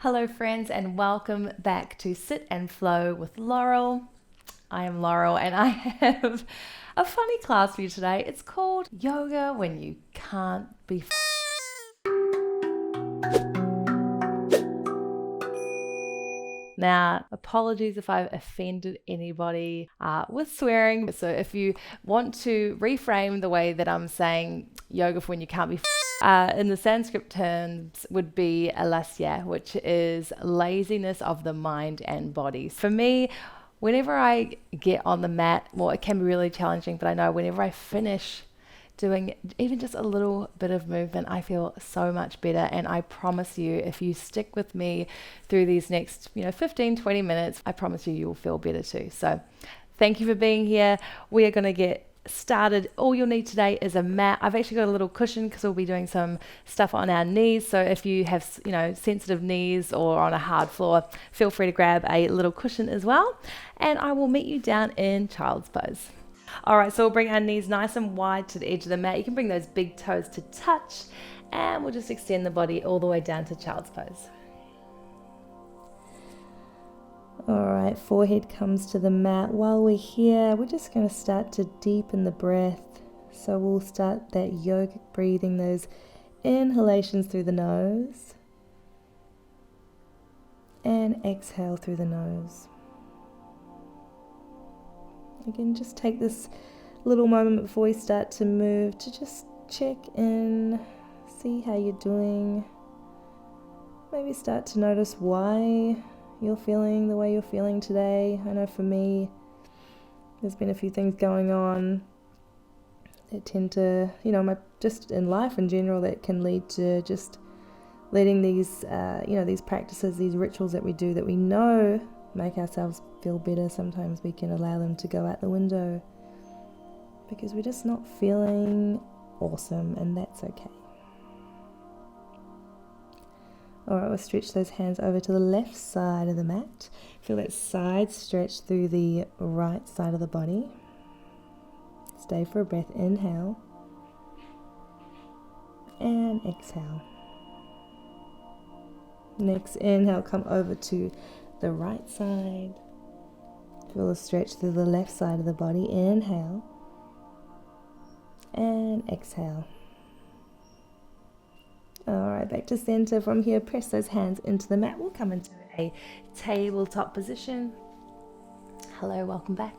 Hello friends and welcome back to Sit and Flow with Laural. I am Laural and I have a funny class for you today. It's called Yoga When You Can't Be Now, apologies if I've offended anybody with swearing. So if you want to reframe the way that I'm saying yoga for when you can't be in the Sanskrit terms would be alasya, which is laziness of the mind and body. For me, whenever I get on the mat, well, it can be really challenging, but I know whenever I finish doing even just a little bit of movement, I feel so much better. And I promise you, if you stick with me through these next 15 20 minutes, I promise you will feel better too. So thank you for being here. We are going to get started. All you'll need today is a mat. I've actually got a little cushion because we'll be doing some stuff on our knees. So if you have sensitive knees or on a hard floor, feel free to grab a little cushion as well. And I will meet you down in child's pose. All right, so we'll bring our knees nice and wide to the edge of the mat. You can bring those big toes to touch, and we'll just extend the body all the way down to child's pose. All right, forehead comes to the mat. While we're here, we're just going to start to deepen the breath. So we'll start that yogic breathing, those inhalations through the nose, and exhale through the nose. Again, just take this little moment before we start to move to just check in, see how you're doing. Maybe start to notice why you're feeling the way you're feeling today. I know for me, there's been a few things going on that tend to, just in life in general, that can lead to just letting these, these practices, these rituals that we do that we know make ourselves feel better. Sometimes we can allow them to go out the window because we're just not feeling awesome, and that's okay. Alright, we'll stretch those hands over to the left side of the mat. Feel that side stretch through the right side of the body. Stay for a breath. Inhale and exhale. Next inhale, come over to the right side. Feel a stretch through the left side of the body. Inhale and exhale. Alright, back to center. From here, press those hands into the mat. We'll come into a tabletop position. Hello, welcome back.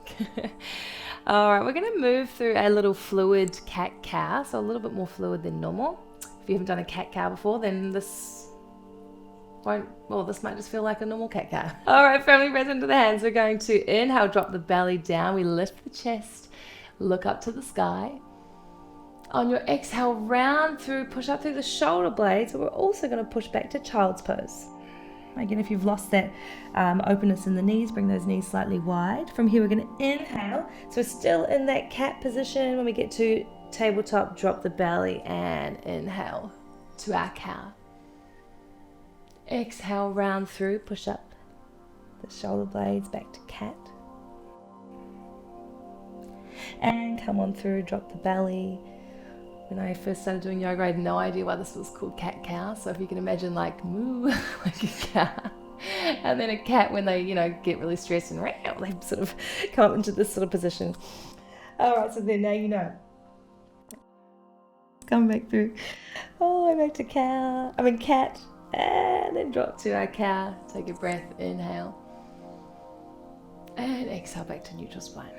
Alright, we're going to move through a little fluid cat-cow, so a little bit more fluid than normal. If you haven't done a cat-cow before, then this might just feel like a normal cat-cow. Alright, firmly press into the hands. We're going to inhale, drop the belly down. We lift the chest, look up to the sky. On your exhale, round through, push up through the shoulder blades. But we're also going to push back to child's pose. Again, if you've lost that openness in the knees, bring those knees slightly wide. From here, we're going to inhale. So we're still in that cat position. When we get to tabletop, drop the belly and inhale to our cow. Exhale, round through, push up the shoulder blades back to cat. And come on through, drop the belly. When I first started doing yoga, I had no idea why this was called cat-cow. So if you can imagine like moo, like a cow. And then a cat, when they, get really stressed and they sort of come up into this sort of position. All right, so then now you know. Come back through. All the way back to cat. And then drop to our cow. Take a breath, inhale. And exhale back to neutral spine.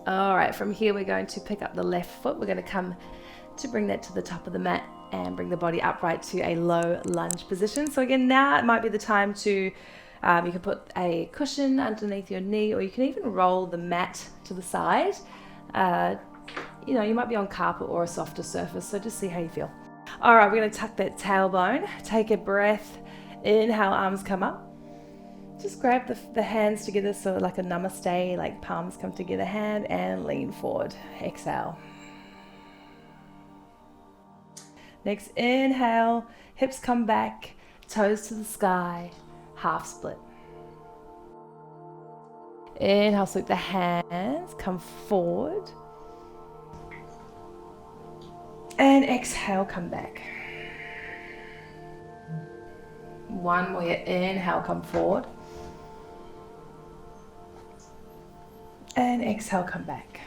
All right, from here we're going to pick up the left foot. We're going to come to bring that to the top of the mat and bring the body upright to a low lunge position. So again, now it might be the time to, you can put a cushion underneath your knee, or you can even roll the mat to the side. You might be on carpet or a softer surface, so just see how you feel. All right, we're going to tuck that tailbone. Take a breath. Inhale, arms come up. Just grab the hands together, so like a namaste, like palms come together, hand, and lean forward. Exhale. Next, inhale, hips come back, toes to the sky, half split. Inhale, sweep the hands, come forward. And exhale, come back. One more. Inhale, come forward. And exhale, come back.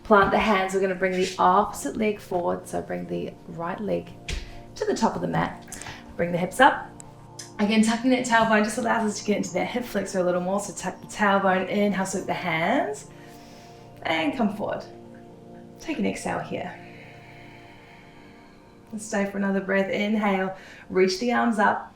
Plant the hands. We're going to bring the opposite leg forward. So bring the right leg to the top of the mat. Bring the hips up. Again, tucking that tailbone just allows us to get into that hip flexor a little more. So tuck the tailbone, inhale, sweep the hands, and come forward. Take an exhale here. And stay for another breath. Inhale, reach the arms up.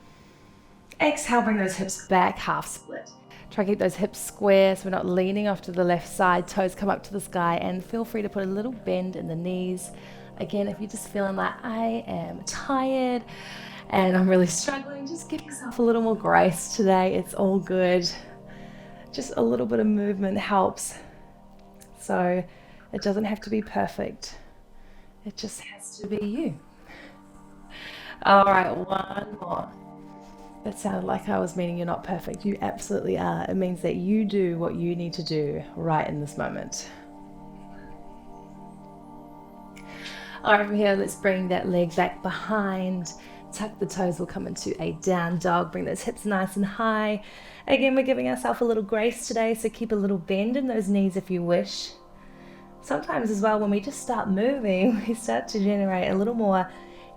Exhale, bring those hips back, half split. Try to keep those hips square so we're not leaning off to the left side. Toes come up to the sky, and feel free to put a little bend in the knees. Again, if you're just feeling like I am tired and I'm really struggling, just give yourself a little more grace today. It's all good. Just a little bit of movement helps. So it doesn't have to be perfect. It just has to be you. All right, one more. That sounded like I was meaning you're not perfect. You absolutely are. It means that you do what you need to do right in this moment. All right, from here, let's bring that leg back behind. Tuck the toes, we'll come into a down dog. Bring those hips nice and high. Again, we're giving ourselves a little grace today, so keep a little bend in those knees if you wish. Sometimes as well, when we just start moving, we start to generate a little more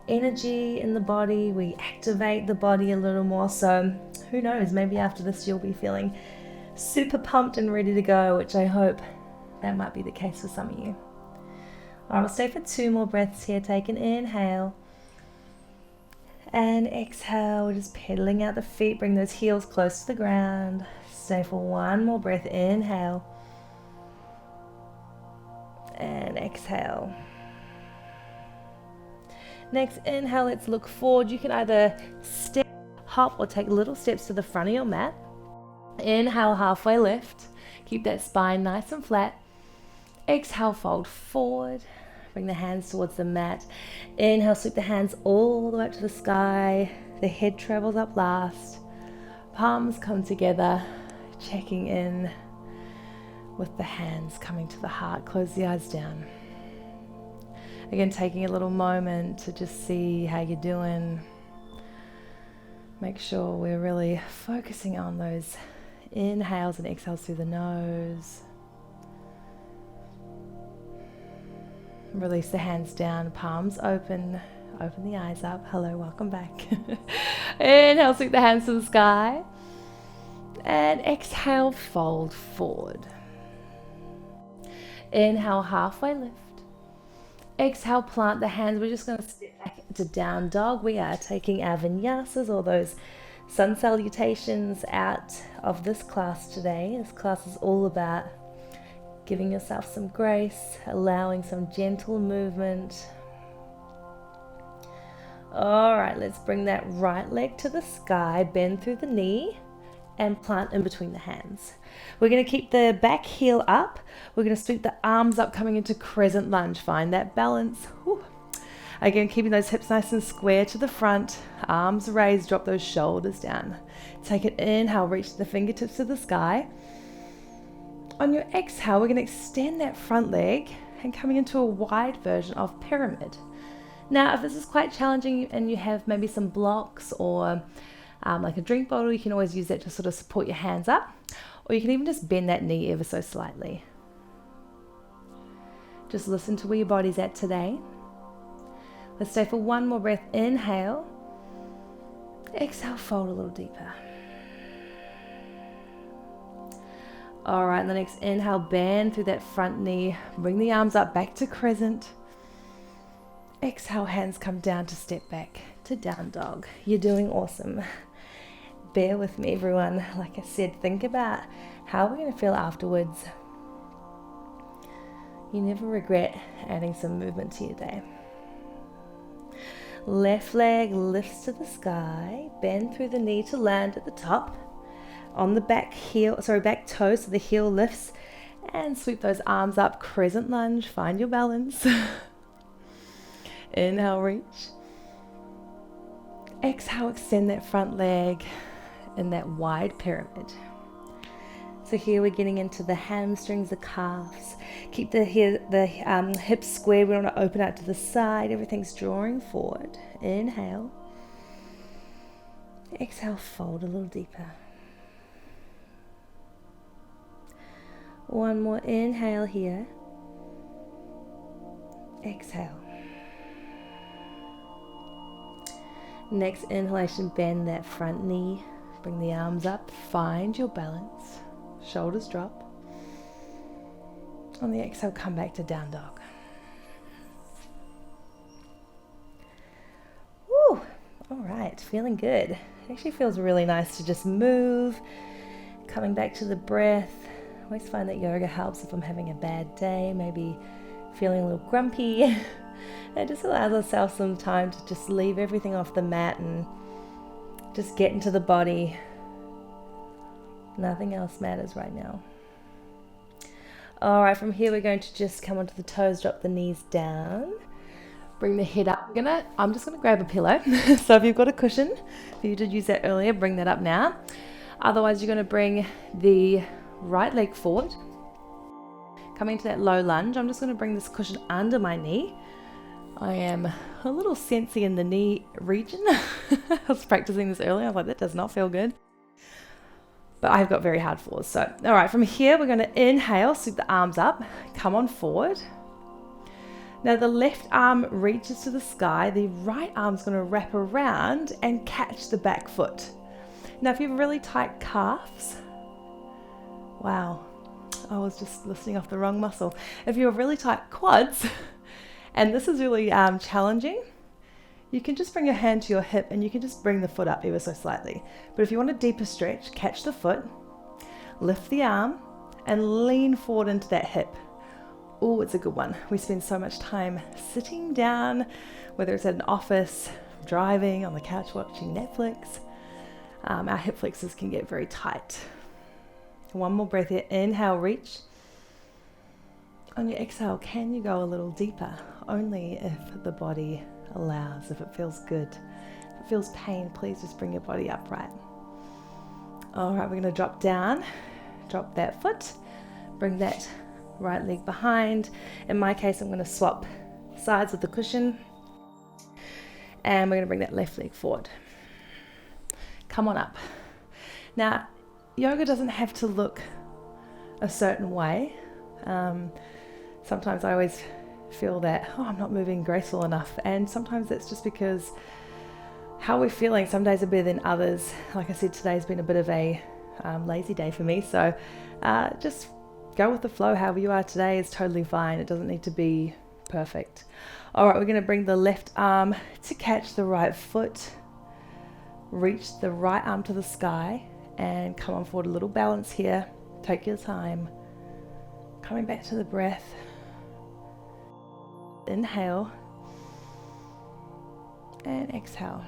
energy in the body. We activate the body a little more. So who knows, maybe after this you'll be feeling super pumped and ready to go, which I hope that might be the case for some of you. All right, we'll stay for 2 more breaths here. Take an inhale. And exhale, we're just pedaling out the feet. Bring those heels close to the ground. Stay for 1 more breath. Inhale. And exhale. Next inhale, let's look forward. You can either step, hop, or take little steps to the front of your mat. Inhale, halfway lift. Keep that spine nice and flat. Exhale, fold forward. Bring the hands towards the mat. Inhale, sweep the hands all the way up to the sky. The head travels up last. Palms come together, checking in with the hands coming to the heart. Close the eyes down. Again, taking a little moment to just see how you're doing. Make sure we're really focusing on those inhales and exhales through the nose. Release the hands down, palms open, open the eyes up. Hello, welcome back. Inhale, sweep the hands to the sky. And exhale, fold forward. Inhale, halfway lift. Exhale, plant the hands. We're just going to step back to down dog. We are taking our vinyasas, or those sun salutations, out of this class today. This class is all about giving yourself some grace, allowing some gentle movement. All right, let's bring that right leg to the sky, bend through the knee, and plant in between the hands. We're going to keep the back heel up. We're going to sweep the arms up, coming into crescent lunge. Find that balance. Whew. Again, keeping those hips nice and square to the front. Arms raised, drop those shoulders down. Take an inhale, reach the fingertips to the sky. On your exhale, we're going to extend that front leg and coming into a wide version of pyramid. Now, if this is quite challenging and you have maybe some blocks or like a drink bottle, you can always use that to sort of support your hands up, or you can even just bend that knee ever so slightly. Just listen to where your body's at today. Let's stay for 1 more breath. Inhale. Exhale, fold a little deeper. All right, and the next inhale, bend through that front knee. Bring the arms up back to crescent. Exhale, hands come down to step back to down dog. You're doing awesome. Bear with me, everyone. Like I said, think about how we're going to feel afterwards. You never regret adding some movement to your day. Left leg lifts to the sky. Bend through the knee to land at the top. On the back toe, so the heel lifts, and sweep those arms up, crescent lunge. Find your balance. Inhale, reach. Exhale, extend that front leg in that wide pyramid. So here we're getting into the hamstrings, the calves. Keep the hips squared. We want to open out to the side. Everything's drawing forward. Inhale. Exhale, fold a little deeper. One more inhale here. Exhale. Next inhalation, bend that front knee. Bring the arms up. Find your balance. Shoulders drop. On the exhale, come back to down dog. Woo! All right, feeling good. It actually feels really nice to just move. Coming back to the breath. I always find that yoga helps if I'm having a bad day, maybe feeling a little grumpy. It just allows ourselves some time to just leave everything off the mat and just get into the body. Nothing else matters right now. All right, from here we're going to just come onto the toes, drop the knees down, bring the head up. I'm just gonna grab a pillow. So if you've got a cushion, if you did use that earlier, bring that up now. Otherwise, you're gonna bring the right leg forward. Coming to that low lunge, I'm just gonna bring this cushion under my knee. I am a little sensy in the knee region. I was practicing this earlier. I was like, that does not feel good. But I've got very hard floors. So, all right, from here, we're going to inhale, sweep the arms up, come on forward. Now the left arm reaches to the sky. The right arm's going to wrap around and catch the back foot. Now, if you have really tight calves, wow, I was just listening off the wrong muscle. If you have really tight quads, and this is really challenging, you can just bring your hand to your hip and you can just bring the foot up ever so slightly. But if you want a deeper stretch, catch the foot, lift the arm, and lean forward into that hip. Oh, it's a good one. We spend so much time sitting down, whether it's at an office, driving, on the couch watching Netflix. Our hip flexors can get very tight. One more breath here. Inhale, reach. On your exhale, can you go a little deeper? Only if the body allows, if it feels good. If it feels pain, please just bring your body upright. All right, we're going to drop down, drop that foot, bring that right leg behind. In my case, I'm going to swap sides of the cushion, and we're going to bring that left leg forward. Come on up. Now, yoga doesn't have to look a certain way. Sometimes I always feel that, I'm not moving graceful enough. And sometimes that's just because how we're feeling. Some days are better than others. Like I said, today's been a bit of a lazy day for me. So just go with the flow. However you are today is totally fine. It doesn't need to be perfect. All right, we're going to bring the left arm to catch the right foot. Reach the right arm to the sky and come on forward. A little balance here. Take your time. Coming back to the breath. Inhale and exhale.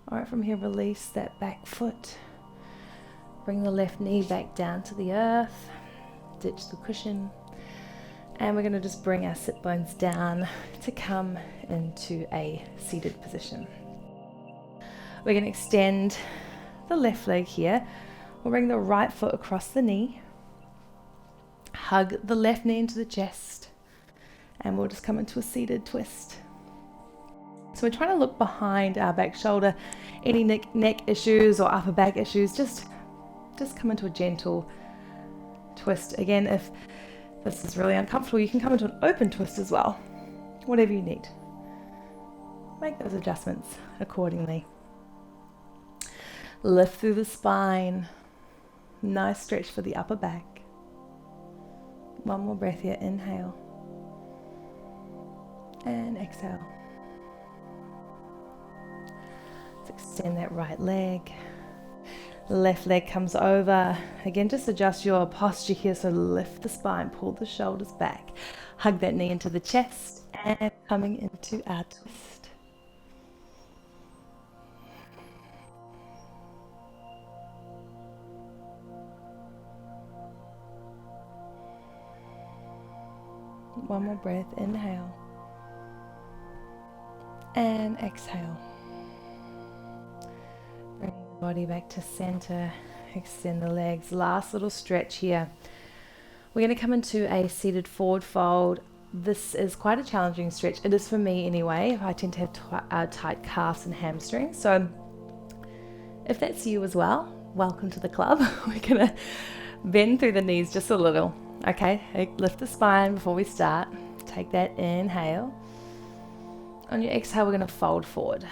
All right, from here, release that back foot. Bring the left knee back down to the earth. Ditch the cushion. And we're going to just bring our sit bones down to come into a seated position. We're going to extend the left leg here. We'll bring the right foot across the knee. Hug the left knee into the chest. And we'll just come into a seated twist. So we're trying to look behind our back shoulder. Any neck issues or upper back issues, just come into a gentle twist. Again, if this is really uncomfortable, you can come into an open twist as well. Whatever you need. Make those adjustments accordingly. Lift through the spine. Nice stretch for the upper back. One more breath here. Inhale. And exhale. Let's extend that right leg. Left leg comes over. Again, just adjust your posture here. So lift the spine, pull the shoulders back. Hug that knee into the chest and coming into our twist. One more breath. Inhale. And exhale. Body back to center. Extend the legs. Last little stretch here. We're going to come into a seated forward fold. This is quite a challenging stretch. It is for me anyway. I tend to have tight calves and hamstrings. So if that's you as well, welcome to the club. We're going to bend through the knees just a little. Okay, lift the spine before we start. Take that inhale. On your exhale, we're going to fold forward.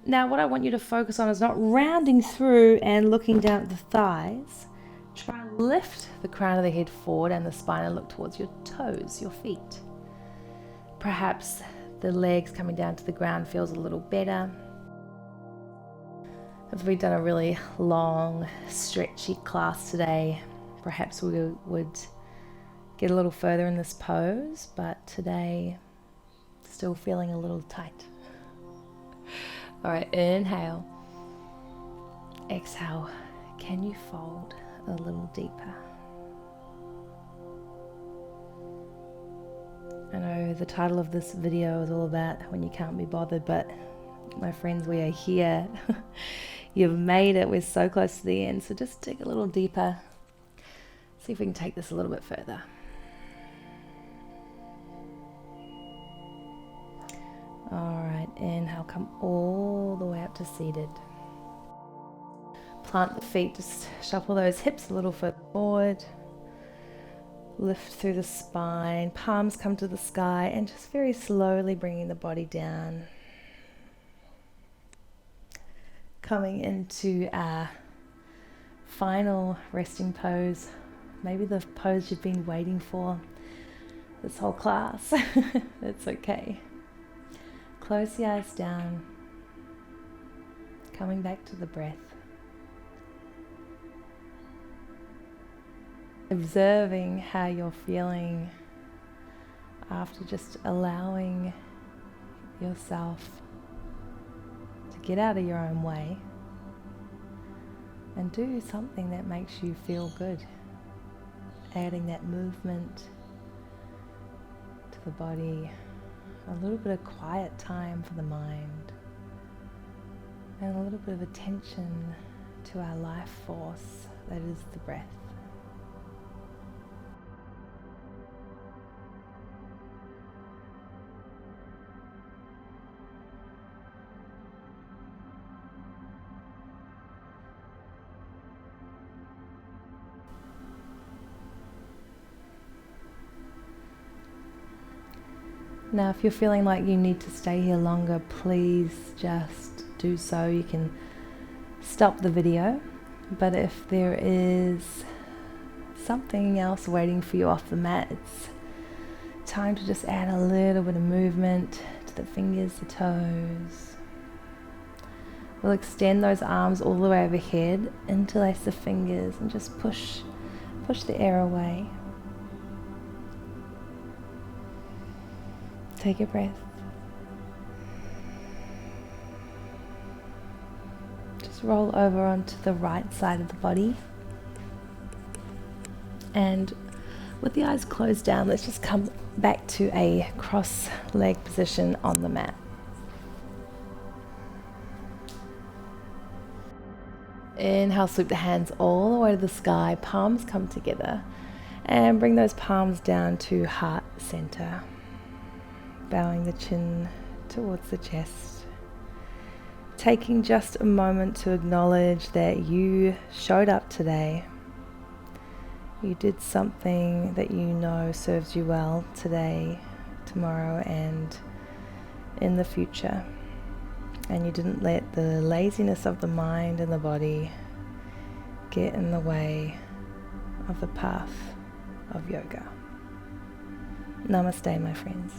Now, what I want you to focus on is not rounding through and looking down at the thighs. Try and lift the crown of the head forward and the spine and look towards your toes, your feet. Perhaps the legs coming down to the ground feels a little better. If we've done a really long, stretchy class today, perhaps we would get a little further in this pose, but today, still feeling a little tight. All right, inhale. Exhale. Can you fold a little deeper? I know the title of this video is all about when you can't be bothered, but my friends, we are here. You've made it. We're so close to the end, so just dig a little deeper. See if we can take this a little bit further. All right, inhale, come all the way up to seated. Plant the feet, just shuffle those hips a little further forward. Lift through the spine, palms come to the sky, and just very slowly bringing the body down. Coming into our final resting pose, maybe the pose you've been waiting for this whole class. It's okay. Close the eyes down, coming back to the breath. Observing how you're feeling after just allowing yourself to get out of your own way and do something that makes you feel good. Adding that movement to the body. A little bit of quiet time for the mind, and a little bit of attention to our life force that is the breath. Now, if you're feeling like you need to stay here longer, please just do so. You can stop the video, but if there is something else waiting for you off the mat, it's time to just add a little bit of movement to the fingers, the toes. We'll extend those arms all the way overhead, interlace the fingers, and just push the air away. Take a breath. Just roll over onto the right side of the body. And with the eyes closed down, let's just come back to a cross leg position on the mat. Inhale, sweep the hands all the way to the sky, palms come together, and bring those palms down to heart center. Bowing the chin towards the chest. Taking just a moment to acknowledge that you showed up today. You did something that you know serves you well today, tomorrow, and in the future. And you didn't let the laziness of the mind and the body get in the way of the path of yoga. Namaste, my friends.